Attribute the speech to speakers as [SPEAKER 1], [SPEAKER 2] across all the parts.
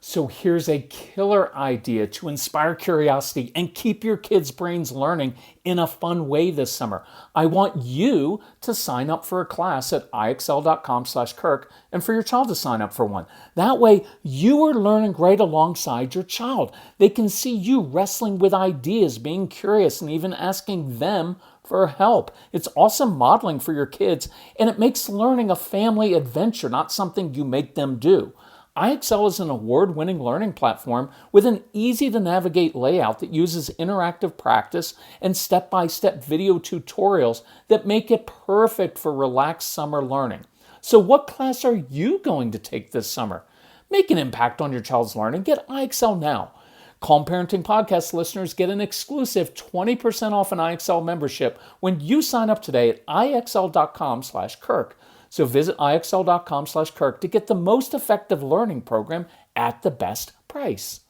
[SPEAKER 1] So here's a killer idea to inspire curiosity and keep your kids' brains learning in a fun way this summer. I want you to sign up for a class at ixl.com/Kirk and for your child to sign up for one. That way you are learning right alongside your child. They can see you wrestling with ideas, being curious, and even asking them for help. It's awesome modeling for your kids, and it makes learning a family adventure, not something you make them do. iExcel is an award-winning learning platform with an easy-to-navigate layout that uses interactive practice and step-by-step video tutorials that make it perfect for relaxed summer learning. So what class are you going to take this summer? Make an impact on your child's learning. Get iExcel now. Calm Parenting Podcast listeners get an exclusive 20% off an iExcel membership when you sign up today at ixl.com/Kirk. So visit ixl.com/Kirk to get the most effective learning program at the best price.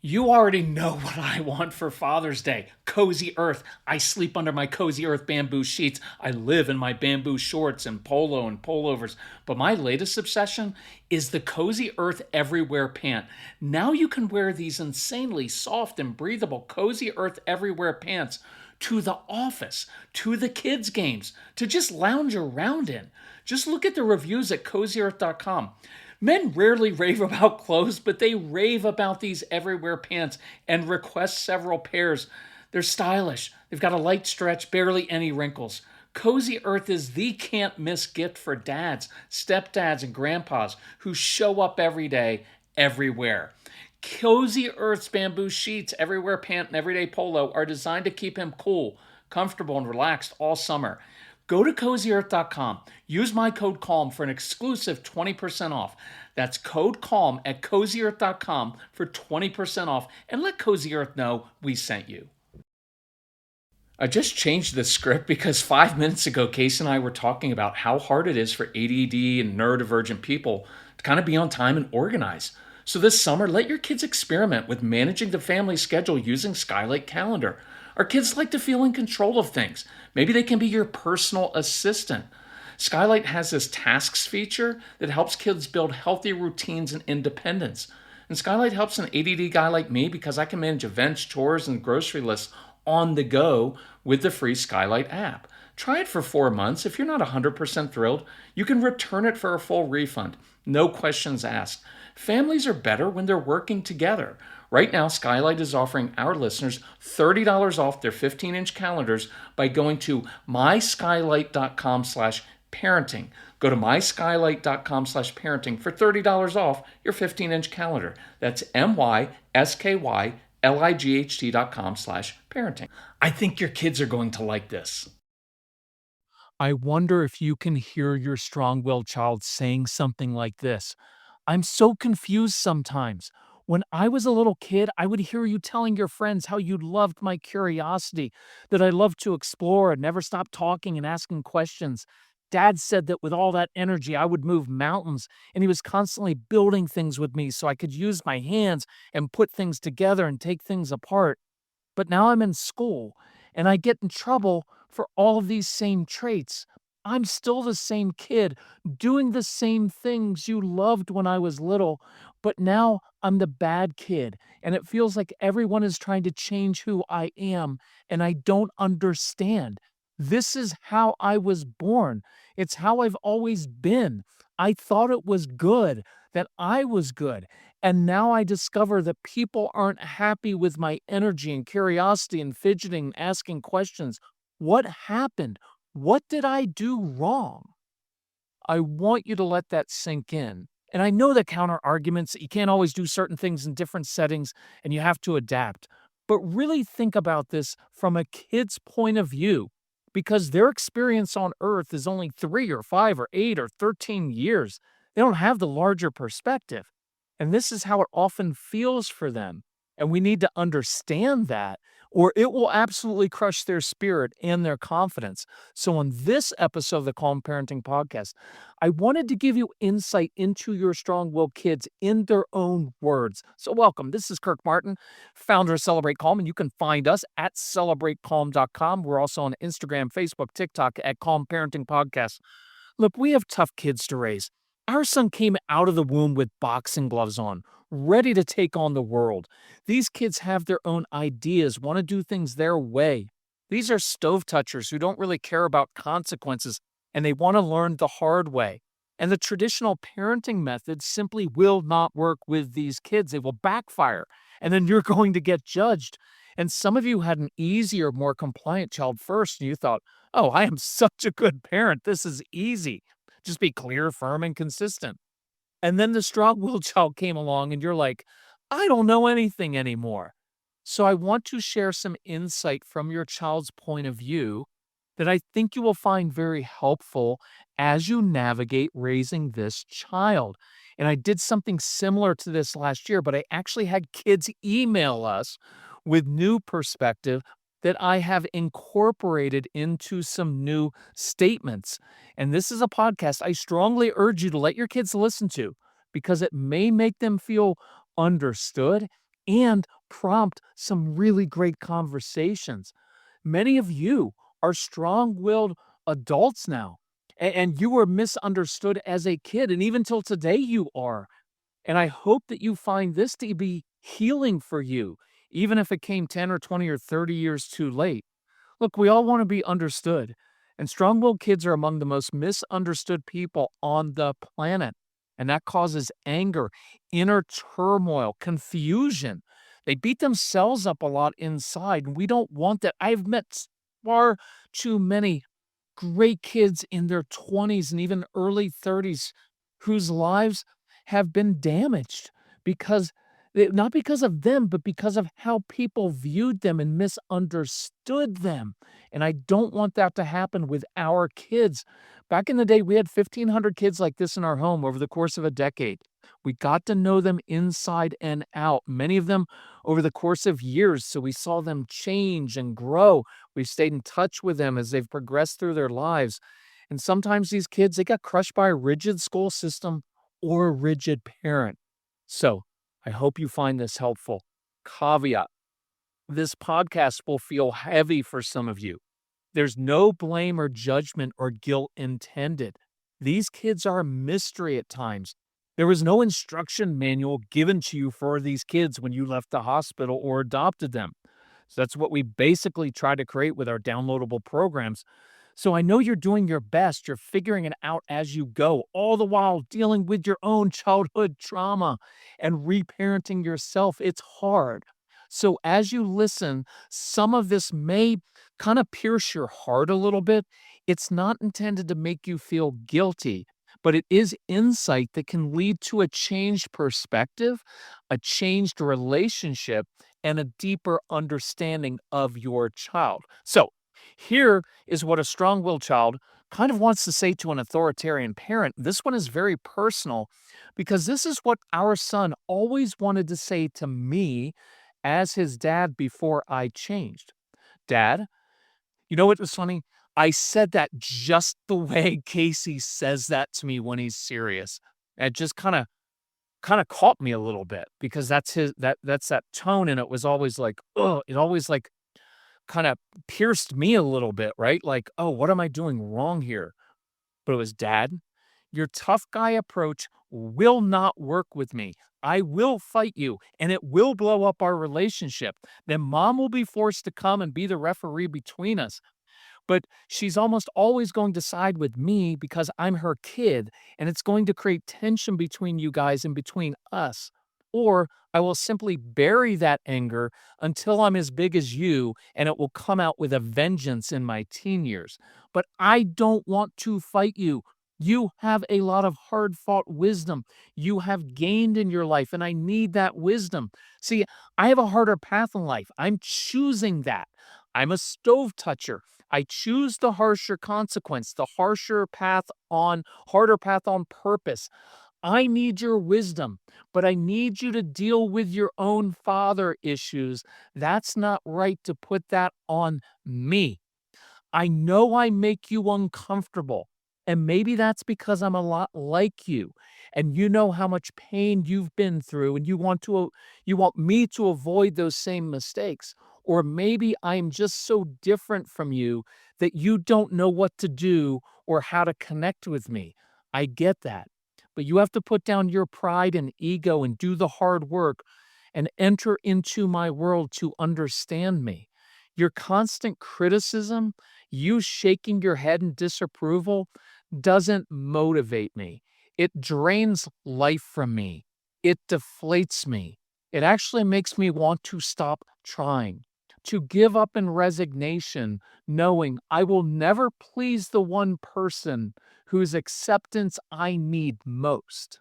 [SPEAKER 1] You already know what I want for Father's Day. Cozy Earth. I sleep under my Cozy Earth bamboo sheets. I live in my bamboo shorts and polo and pullovers. But my latest obsession is the Cozy Earth Everywhere pant. Now you can wear these insanely soft and breathable Cozy Earth Everywhere pants to the office, to the kids' games, to just lounge around in. Just look at the reviews at CozyEarth.com. Men rarely rave about clothes, but they rave about these everywhere pants and request several pairs. They're stylish. They've got a light stretch, barely any wrinkles. Cozy Earth is the can't miss gift for dads, stepdads, and grandpas who show up every day, everywhere. Cozy Earth's bamboo sheets, everywhere pant, and everyday polo are designed to keep him cool, comfortable, and relaxed all summer. Go to CozyEarth.com. Use my code CALM for an exclusive 20% off. That's code CALM at CozyEarth.com for 20% off. And let Cozy Earth know we sent you. I just changed the script because 5 minutes ago, Case and I were talking about how hard it is for ADD and neurodivergent people to kind of be on time and organize. So this summer, let your kids experiment with managing the family schedule using SKYLIGHT Calendar. Our kids like to feel in control of things. Maybe they can be your personal assistant. SKYLIGHT has this tasks feature that helps kids build healthy routines and independence. And SKYLIGHT helps an ADD guy like me because I can manage events, chores, and grocery lists on the go with the free SKYLIGHT app. Try it for 4 months. If you're not 100% thrilled, you can return it for a full refund. No questions asked. Families are better when they're working together. Right now, SKYLIGHT is offering our listeners $30 off their 15-inch calendars by going to myskylight.com/parenting. Go to myskylight.com/parenting for $30 off your 15-inch calendar. That's myskylight.com/parenting. I think your kids are going to like this.
[SPEAKER 2] I wonder if you can hear your strong-willed child saying something like this. I'm so confused sometimes. When I was a little kid, I would hear you telling your friends how you loved my curiosity, that I loved to explore and never stop talking and asking questions. Dad said that with all that energy, I would move mountains, and he was constantly building things with me so I could use my hands and put things together and take things apart. But now I'm in school and I get in trouble for all of these same traits. I'm still the same kid doing the same things you loved when I was little, but now I'm the bad kid. And it feels like everyone is trying to change who I am, and I don't understand. This is how I was born. It's how I've always been. I thought it was good, that I was good. And now I discover that people aren't happy with my energy and curiosity and fidgeting and asking questions. What happened? What did I do wrong? I want you to let that sink in. And I know the counter arguments, you can't always do certain things in different settings and you have to adapt. But really think about this from a kid's point of view because their experience on Earth is only 3 or 5 or 8 or 13 years. They don't have the larger perspective. And this is how it often feels for them. And we need to understand that, or it will absolutely crush their spirit and their confidence. So, on this episode of the Calm Parenting Podcast, I wanted to give you insight into your strong willed kids in their own words. So, welcome. This is Kirk Martin, founder of Celebrate Calm, and you can find us at celebratecalm.com. We're also on Instagram, Facebook, TikTok at Calm Parenting Podcast. Look, we have tough kids to raise. Our son came out of the womb with boxing gloves on, ready to take on the world. These kids have their own ideas, want to do things their way. These are stove touchers who don't really care about consequences and they want to learn the hard way. And the traditional parenting methods simply will not work with these kids. They will backfire. And then you're going to get judged. And some of you had an easier, more compliant child first, and you thought, oh, I am such a good parent. This is easy. Just be clear, firm, and consistent. And then the strong-willed child came along and you're like, "I don't know anything anymore." So I want to share some insight from your child's point of view that I think you will find very helpful as you navigate raising this child. And I did something similar to this last year, but I actually had kids email us with new perspective that I have incorporated into some new statements. And this is a podcast I strongly urge you to let your kids listen to because it may make them feel understood and prompt some really great conversations. Many of you are strong willed adults now, and you were misunderstood as a kid, and even till today you are. And I hope that you find this to be healing for you, even if it came 10 or 20 or 30 years too late. Look, we all want to be understood, and strong willed kids are among the most misunderstood people on the planet. And that causes anger, inner turmoil, confusion. They beat themselves up a lot inside, and we don't want that. I've met far too many great kids in their 20s and even early 30s whose lives have been damaged because not because of them, but because of how people viewed them and misunderstood them. And I don't want that to happen with our kids. Back in the day, we had 1,500 kids like this in our home over the course of a decade. We got to know them inside and out, many of them over the course of years. So we saw them change and grow. We've stayed in touch with them as they've progressed through their lives. And sometimes these kids, they got crushed by a rigid school system or a rigid parent. So I hope you find this helpful. Caveat: this podcast will feel heavy for some of you. There's no blame or judgment or guilt intended. These kids are a mystery at times. There was no instruction manual given to you for these kids when you left the hospital or adopted them. So that's what we basically try to create with our downloadable programs. So I know you're doing your best. You're figuring it out as you go, all the while dealing with your own childhood trauma and reparenting yourself. It's hard. So as you listen, some of this may kind of pierce your heart a little bit. It's not intended to make you feel guilty, but it is insight that can lead to a changed perspective, a changed relationship, and a deeper understanding of your child. So, here is what a strong willed child kind of wants to say to an authoritarian parent. This one is very personal because this is what our son always wanted to say to me as his dad before I changed. Dad, you know what was funny? I said that just the way Casey says that to me when he's serious. It just kind of caught me a little bit because that's that tone, and it was always like, oh, it always like kind of pierced me a little bit, right? Like, oh, what am I doing wrong here? But it was, Dad, your tough guy approach will not work with me. I will fight you and it will blow up our relationship. Then mom will be forced to come and be the referee between us. But she's almost always going to side with me because I'm her kid, and it's going to create tension between you guys and between us. Or I will simply bury that anger until I'm as big as you, and it will come out with a vengeance in my teen years. But I don't want to fight you. You have a lot of hard fought wisdom you have gained in your life, and I need that wisdom. See, I have a harder path in life. I'm choosing that. I'm a stove toucher. I choose the harsher consequence, the harder path on purpose. I need your wisdom, but I need you to deal with your own father issues. That's not right to put that on me. I know I make you uncomfortable. And maybe that's because I'm a lot like you and you know how much pain you've been through and you want me to avoid those same mistakes. Or maybe I'm just so different from you that you don't know what to do or how to connect with me. I get that. but you have to put down your pride and ego and do the hard work and enter into my world to understand me. Your constant criticism, you shaking your head in disapproval, doesn't motivate me. It drains life from me. It deflates me. It actually makes me want to stop trying, to give up in resignation, knowing I will never please the one person whose acceptance I need most.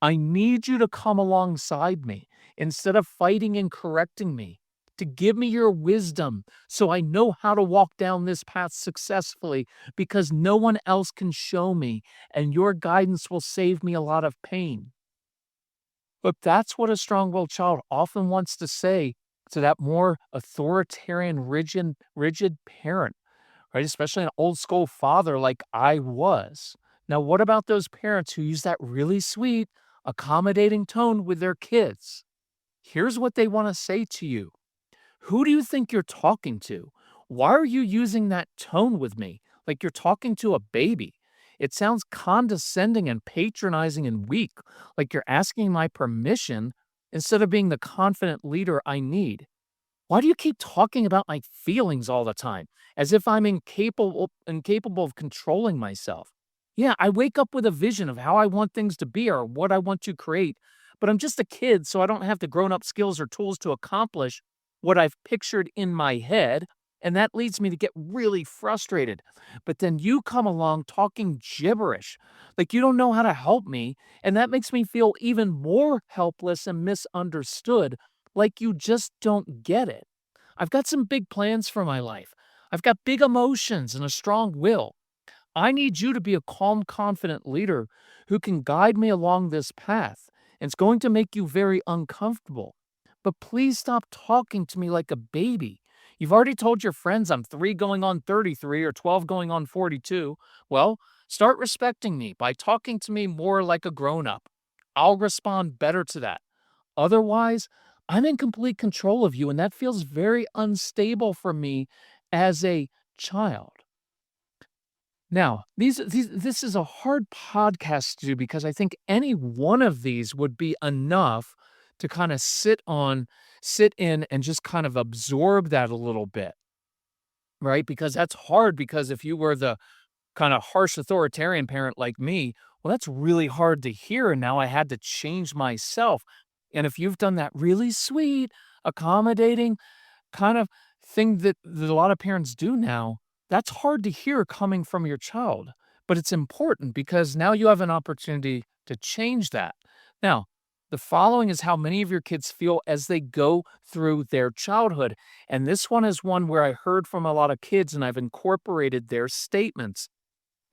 [SPEAKER 2] I need you to come alongside me instead of fighting and correcting me, to give me your wisdom so I know how to walk down this path successfully because no one else can show me, and your guidance will save me a lot of pain. But that's what a strong willed child often wants to say to that more authoritarian, rigid parent, right? Especially an old school father like I was. Now, what about those parents who use that really sweet, accommodating tone with their kids? Here's what they want to say to you. Who do you think you're talking to? Why are you using that tone with me like you're talking to a baby? It sounds condescending and patronizing and weak, like you're asking my permission instead of being the confident leader I need. Why do you keep talking about my feelings all the time, as if I'm incapable of controlling myself? Yeah, I wake up with a vision of how I want things to be or what I want to create, but I'm just a kid, so I don't have the grown-up skills or tools to accomplish what I've pictured in my head, and that leads me to get really frustrated. But then you come along talking gibberish, like you don't know how to help me, and that makes me feel even more helpless and misunderstood, like you just don't get it. I've got some big plans for my life. I've got big emotions and a strong will. I need you to be a calm, confident leader who can guide me along this path. It's going to make you very uncomfortable. But please stop talking to me like a baby. You've already told your friends I'm 3 going on 33 or 12 going on 42. Well, start respecting me by talking to me more like a grown up. I'll respond better to that. Otherwise, I'm in complete control of you, and that feels very unstable for me as a child. Now, this is a hard podcast to do because I think any one of these would be enough to kind of sit in and just kind of absorb that a little bit, right? Because that's hard because if you were the kind of harsh authoritarian parent like me, well, that's really hard to hear. And now I had to change myself. And if you've done that really sweet, accommodating kind of thing that a lot of parents do now, that's hard to hear coming from your child. But it's important because now you have an opportunity to change that. Now, the following is how many of your kids feel as they go through their childhood. And this one is one where I heard from a lot of kids and I've incorporated their statements.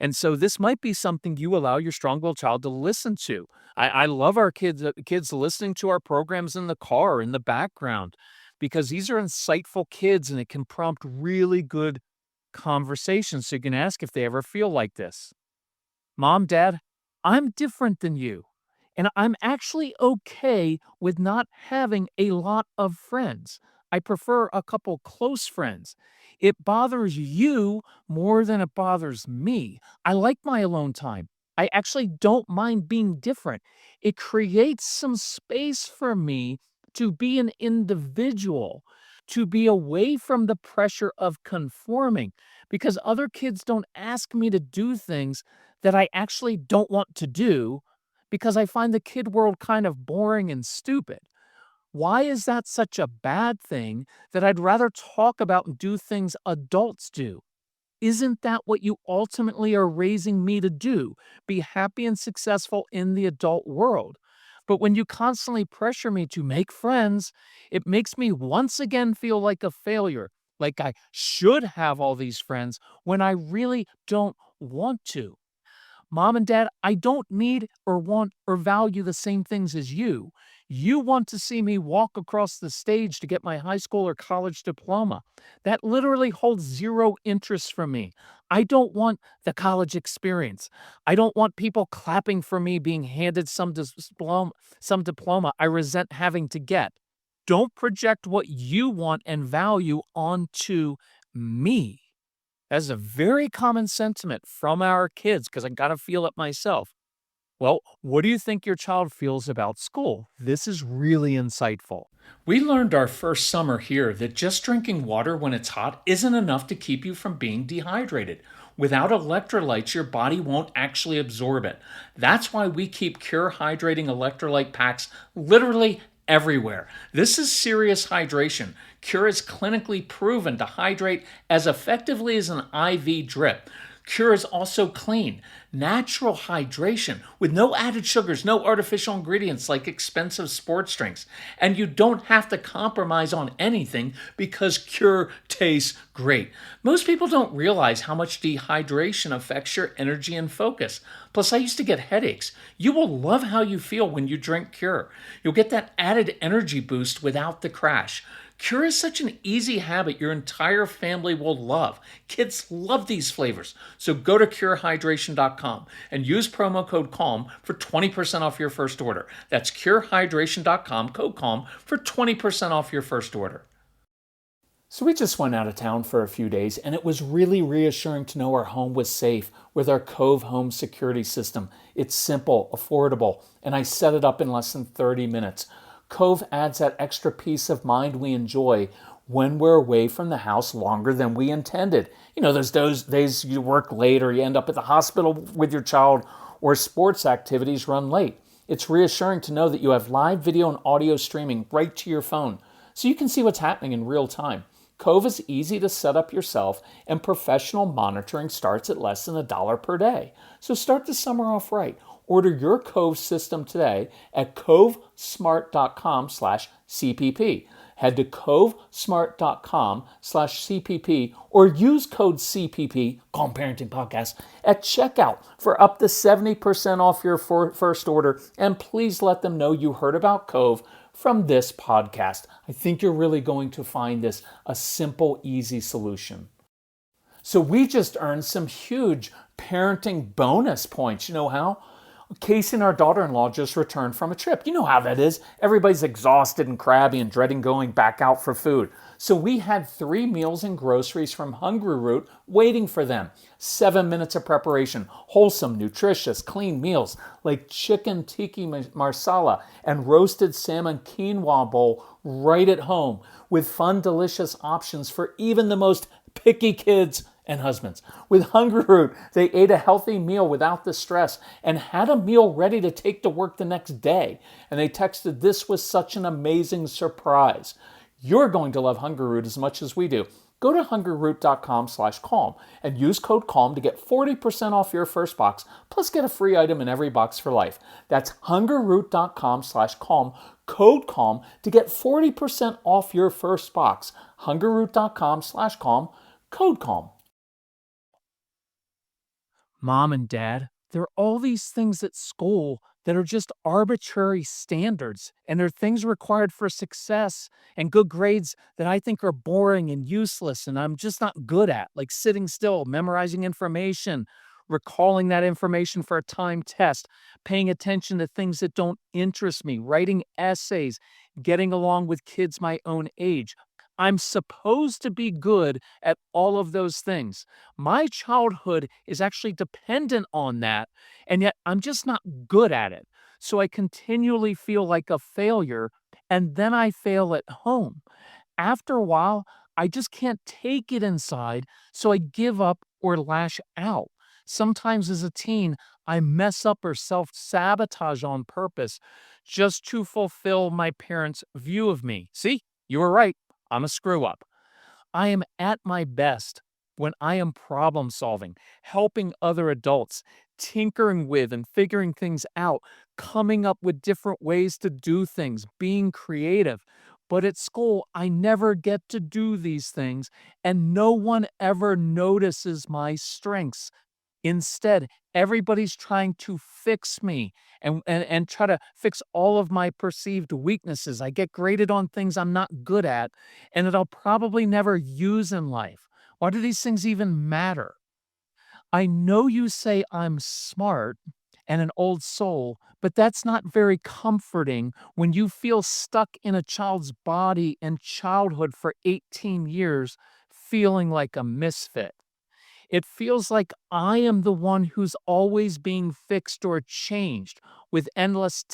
[SPEAKER 2] And so this might be something you allow your strong-willed child to listen to. I love our kids listening to our programs in the car, in the background, because these are insightful kids and it can prompt really good conversations. So you can ask if they ever feel like this. Mom, Dad, I'm different than you. And I'm actually okay with not having a lot of friends. I prefer a couple close friends. It bothers you more than it bothers me. I like my alone time. I actually don't mind being different. It creates some space for me to be an individual, to be away from the pressure of conforming, because other kids don't ask me to do things that I actually don't want to do because I find the kid world kind of boring and stupid. Why is that such a bad thing that I'd rather talk about and do things adults do? Isn't that what you ultimately are raising me to do? Be happy and successful in the adult world. But when you constantly pressure me to make friends, it makes me once again feel like a failure, like I should have all these friends when I really don't want to. Mom and Dad, I don't need or want or value the same things as you. You want to see me walk across the stage to get my high school or college diploma. That literally holds zero interest from me. I don't want the college experience. I don't want people clapping for me being handed some diploma I resent having to get. Don't project what you want and value onto me. That's a very common sentiment from our kids because I gotta feel it myself. Well, what do you think your child feels about school? This is really insightful.
[SPEAKER 1] We learned our first summer here that just drinking water when it's hot isn't enough to keep you from being dehydrated. Without electrolytes, your body won't actually absorb it. That's why we keep Cure hydrating electrolyte packs literally everywhere. This is serious hydration. Cure is clinically proven to hydrate as effectively as an IV drip. Cure is also clean, natural hydration with no added sugars, no artificial ingredients like expensive sports drinks. And you don't have to compromise on anything because Cure tastes great. Most people don't realize how much dehydration affects your energy and focus. Plus, I used to get headaches. You will love how you feel when you drink Cure. You'll get that added energy boost without the crash. Cure is such an easy habit your entire family will love. Kids love these flavors. So go to curehydration.com and use promo code CALM for 20% off your first order. That's curehydration.com, code CALM for 20% off your first order. So we just went out of town for a few days, and it was really reassuring to know our home was safe with our COVE home security system. It's simple, affordable, and I set it up in less than 30 minutes. COVE adds that extra peace of mind we enjoy when we're away from the house longer than we intended. You know, there's those days you work late or you end up at the hospital with your child or sports activities run late. It's reassuring to know that you have live video and audio streaming right to your phone so you can see what's happening in real time. COVE is easy to set up yourself, and professional monitoring starts at less than $1 per day. So start the summer off right. Order your COVE system today at covesmart.com/CPP. Head to covesmart.com/CPP or use code CPP, Calm Parenting Podcast, at checkout for up to 70% off your first order. And please let them know you heard about COVE from this podcast. I think you're really going to find this a simple, easy solution. So we just earned some huge parenting bonus points. You know how? Casey and our daughter-in-law just returned from a trip. You know how that is. Everybody's exhausted and crabby and dreading going back out for food. So we had 3 meals and groceries from HUNGRYROOT waiting for them. 7 minutes of preparation, wholesome, nutritious, clean meals like chicken tiki marsala and roasted salmon quinoa bowl right at home with fun, delicious options for even the most picky kids and husbands. With HUNGRYROOT, they ate a healthy meal without the stress and had a meal ready to take to work the next day. And they texted, "This was such an amazing surprise." You're going to love HUNGRYROOT as much as we do. Go to hungryroot.com/calm and use code CALM to get 40% off your first box, plus get a free item in every box for life. That's hungryroot.com/calm, code CALM to get 40% off your first box. hungryroot.com/calm, code CALM.
[SPEAKER 2] Mom and dad, there are all these things at school that are just arbitrary standards, and they're things required for success and good grades that I think are boring and useless and I'm just not good at, like sitting still, memorizing information, recalling that information for a time test, paying attention to things that don't interest me, writing essays, getting along with kids my own age. I'm supposed to be good at all of those things. My childhood is actually dependent on that, and yet I'm just not good at it. So I continually feel like a failure, and then I fail at home. After a while, I just can't take it inside, so I give up or lash out. Sometimes as a teen, I mess up or self sabotage on purpose just to fulfill my parents' view of me. See, you were right. I'm a screw up. I am at my best when I am problem solving, helping other adults, tinkering with and figuring things out, coming up with different ways to do things, being creative. But at school, I never get to do these things, and no one ever notices my strengths. Instead, everybody's trying to fix me and try to fix all of my perceived weaknesses. I get graded on things I'm not good at and that I'll probably never use in life. Why do these things even matter? I know you say I'm smart and an old soul, but that's not very comforting when you feel stuck in a child's body and childhood for 18 years, feeling like a misfit. It feels like I am the one who's always being fixed or changed with endless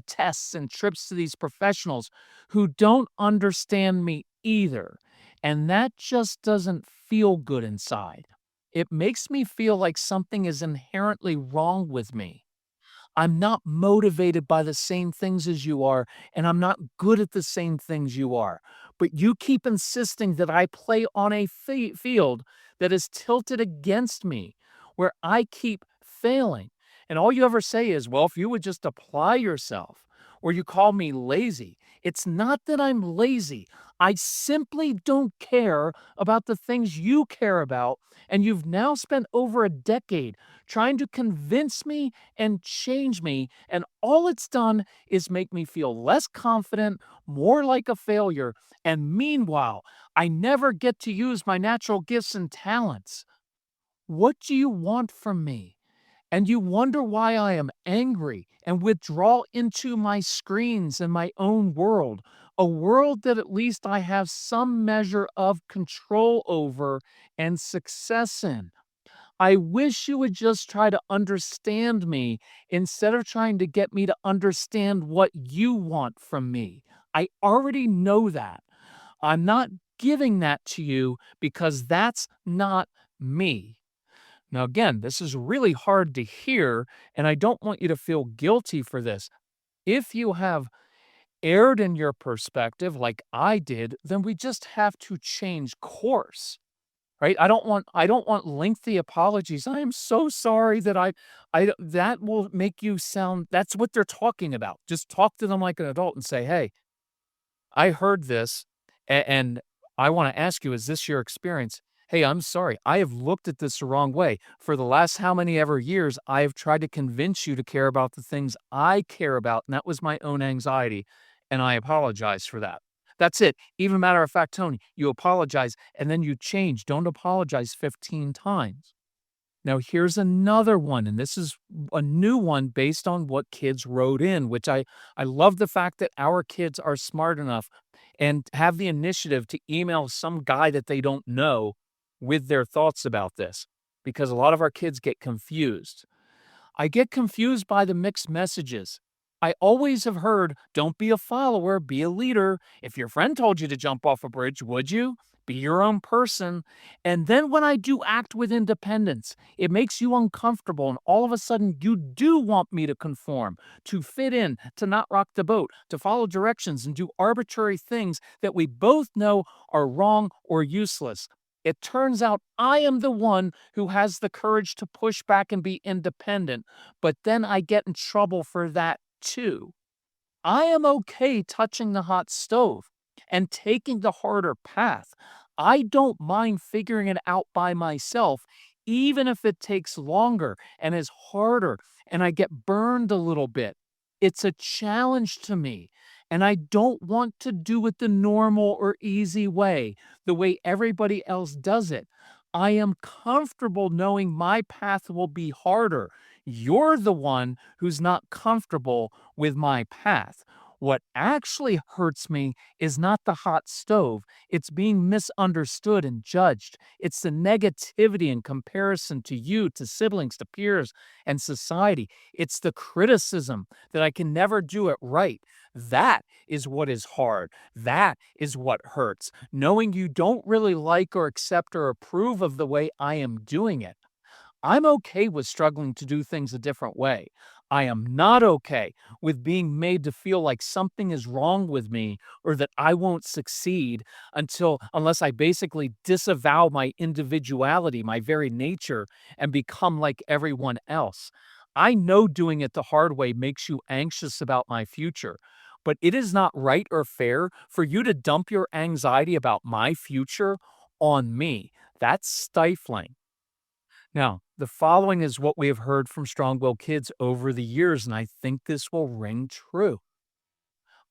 [SPEAKER 2] tests and trips to these professionals who don't understand me either. And that just doesn't feel good inside. It makes me feel like something is inherently wrong with me. I'm not motivated by the same things as you are, and I'm not good at the same things you are. But you keep insisting that I play on a field that is tilted against me, where I keep failing. And all you ever say is, well, if you would just apply yourself, or you call me lazy. It's not that I'm lazy. I simply don't care about the things you care about. And you've now spent over a decade trying to convince me and change me. And all it's done is make me feel less confident, more like a failure. And meanwhile, I never get to use my natural gifts and talents. What do you want from me? And you wonder why I am angry and withdraw into my screens and my own world, a world that at least I have some measure of control over and success in. I wish you would just try to understand me instead of trying to get me to understand what you want from me. I already know that. I'm not giving that to you because that's not me. Now, again, this is really hard to hear, and I don't want you to feel guilty for this. If you have erred in your perspective like I did, then we just have to change course. Right? I don't want lengthy apologies. I am so sorry that that will make you sound that's what they're talking about. Just talk to them like an adult and say, "Hey, I heard this and I want to ask you, is this your experience? Hey, I'm sorry. I have looked at this the wrong way. For the last how many ever years, I have tried to convince you to care about the things I care about, and that was my own anxiety, and I apologize for that." That's it. Even matter of fact, Tony, you apologize and then you change. Don't apologize 15 times. Now, here's another one, and this is a new one based on what kids wrote in, which I love the fact that our kids are smart enough and have the initiative to email some guy that they don't know with their thoughts about this, because a lot of our kids get confused. I get confused by the mixed messages. I always have heard, don't be a follower, be a leader. If your friend told you to jump off a bridge, would you? Be your own person. And then when I do act with independence, it makes you uncomfortable. And all of a sudden, you do want me to conform, to fit in, to not rock the boat, to follow directions and do arbitrary things that we both know are wrong or useless. It turns out I am the one who has the courage to push back and be independent, but then I get in trouble for that too. I am okay touching the hot stove and taking the harder path. I don't mind figuring it out by myself, even if it takes longer and is harder and I get burned a little bit. It's a challenge to me, and I don't want to do it the normal or easy way, the way everybody else does it. I am comfortable knowing my path will be harder. You're the one who's not comfortable with my path. What actually hurts me is not the hot stove. It's being misunderstood and judged. It's the negativity and comparison to you, to siblings, to peers, and society. It's the criticism that I can never do it right. That is what is hard. That is what hurts. Knowing you don't really like or accept or approve of the way I am doing it. I'm okay with struggling to do things a different way. I am not okay with being made to feel like something is wrong with me or that I won't succeed unless I basically disavow my individuality, my very nature, and become like everyone else. I know doing it the hard way makes you anxious about my future, but it is not right or fair for you to dump your anxiety about my future on me. That's stifling. Now, the following is what we have heard from strong willed kids over the years, and I think this will ring true.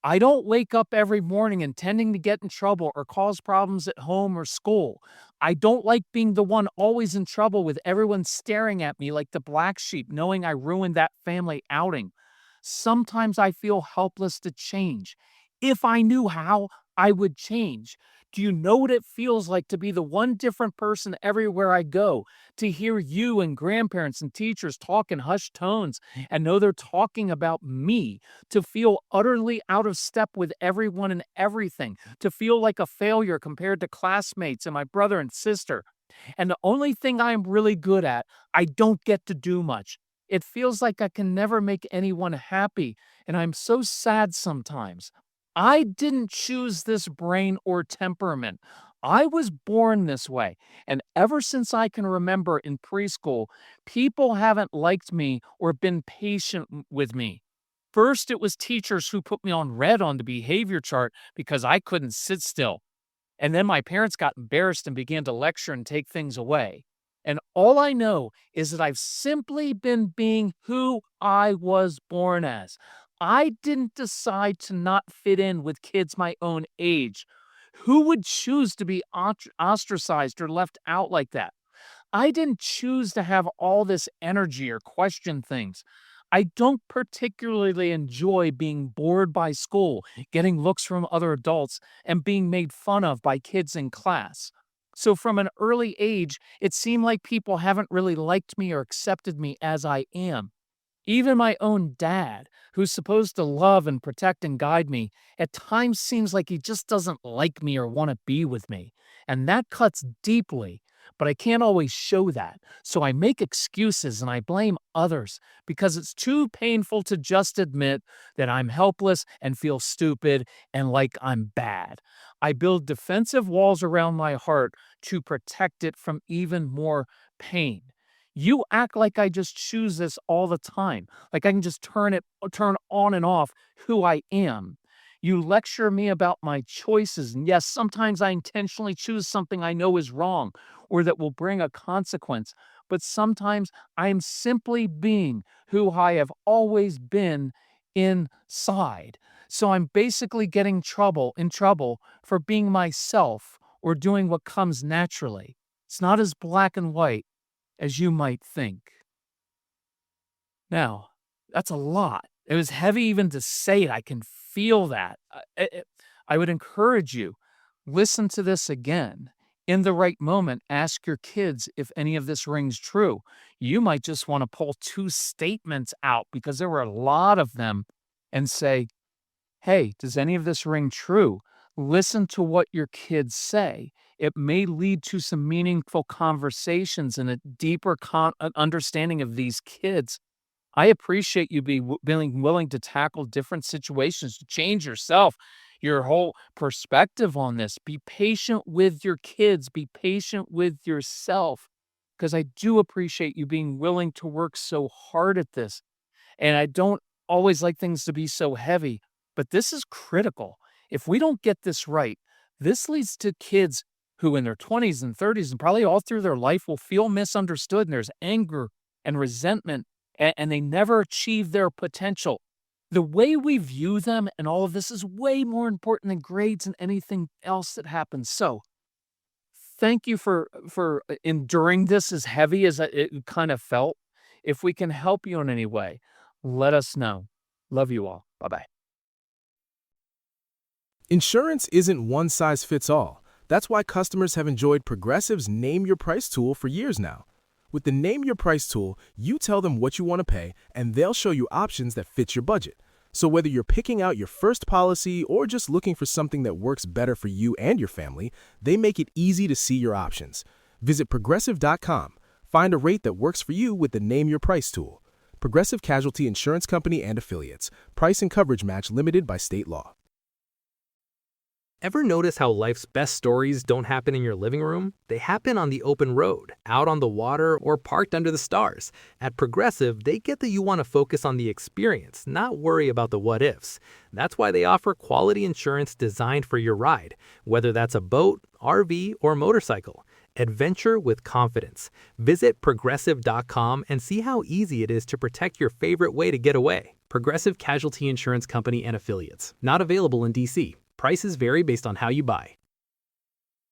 [SPEAKER 2] I don't wake up every morning intending to get in trouble or cause problems at home or school. I don't like being the one always in trouble with everyone staring at me like the black sheep, knowing I ruined that family outing. Sometimes I feel helpless to change. If I knew how, I would change. Do you know what it feels like to be the one different person everywhere I go? To hear you and grandparents and teachers talk in hushed tones and know they're talking about me? To feel utterly out of step with everyone and everything? To feel like a failure compared to classmates and my brother and sister? And the only thing I'm really good at, I don't get to do much. It feels like I can never make anyone happy, and I'm so sad sometimes. I didn't choose this brain or temperament. I was born this way, and ever since I can remember in preschool, people haven't liked me or been patient with me. First, it was teachers who put me on red on the behavior chart because I couldn't sit still. And then my parents got embarrassed and began to lecture and take things away. And all I know is that I've simply been being who I was born as. I didn't decide to not fit in with kids my own age. Who would choose to be ostracized or left out like that? I didn't choose to have all this energy or question things. I don't particularly enjoy being bored by school, getting looks from other adults, and being made fun of by kids in class. So, from an early age, it seemed like people haven't really liked me or accepted me as I am. Even my own dad, who's supposed to love and protect and guide me, at times seems like he just doesn't like me or want to be with me. And that cuts deeply, but I can't always show that. So I make excuses and I blame others because it's too painful to just admit that I'm helpless and feel stupid and like I'm bad. I build defensive walls around my heart to protect it from even more pain. You act like I just choose this all the time, like I can just turn on and off who I am. You lecture me about my choices, and yes, sometimes I intentionally choose something I know is wrong or that will bring a consequence, but sometimes I'm simply being who I have always been inside. So I'm basically getting in trouble for being myself or doing what comes naturally. It's not as black and white as you might think. Now, that's a lot. It was heavy even to say it. I can feel that. I would encourage you, listen to this again. In the right moment, ask your kids if any of this rings true. You might just want to pull two statements out because there were a lot of them and say, hey, does any of this ring true? Listen to what your kids say. It may lead to some meaningful conversations and a deeper understanding of these kids. I appreciate you being willing to tackle different situations, to change yourself, your whole perspective on this. Be patient with your kids, be patient with yourself, because I do appreciate you being willing to work so hard at this. And I don't always like things to be so heavy, but this is critical. If we don't get this right, this leads to kids who in their 20s and 30s and probably all through their life will feel misunderstood and there's anger and resentment and they never achieve their potential. The way we view them and all of this is way more important than grades and anything else that happens. So, thank you for enduring this as heavy as it kind of felt. If we can help you in any way, let us know. Love you all. Bye-bye.
[SPEAKER 3] Insurance isn't one size fits all. That's why customers have enjoyed Progressive's Name Your Price tool for years now. With the Name Your Price tool, you tell them what you want to pay, and they'll show you options that fit your budget. So whether you're picking out your first policy or just looking for something that works better for you and your family, they make it easy to see your options. Visit Progressive.com. Find a rate that works for you with the Name Your Price tool. Progressive Casualty Insurance Company and Affiliates. Price and coverage match limited by state law.
[SPEAKER 4] Ever notice how life's best stories don't happen in your living room? They happen on the open road, out on the water, or parked under the stars. At Progressive, they get that you want to focus on the experience, not worry about the what-ifs. That's why they offer quality insurance designed for your ride, whether that's a boat, RV, or motorcycle. Adventure with confidence. Visit Progressive.com and see how easy it is to protect your favorite way to get away. Progressive Casualty Insurance Company and Affiliates. Not available in D.C. Prices vary based on how you buy.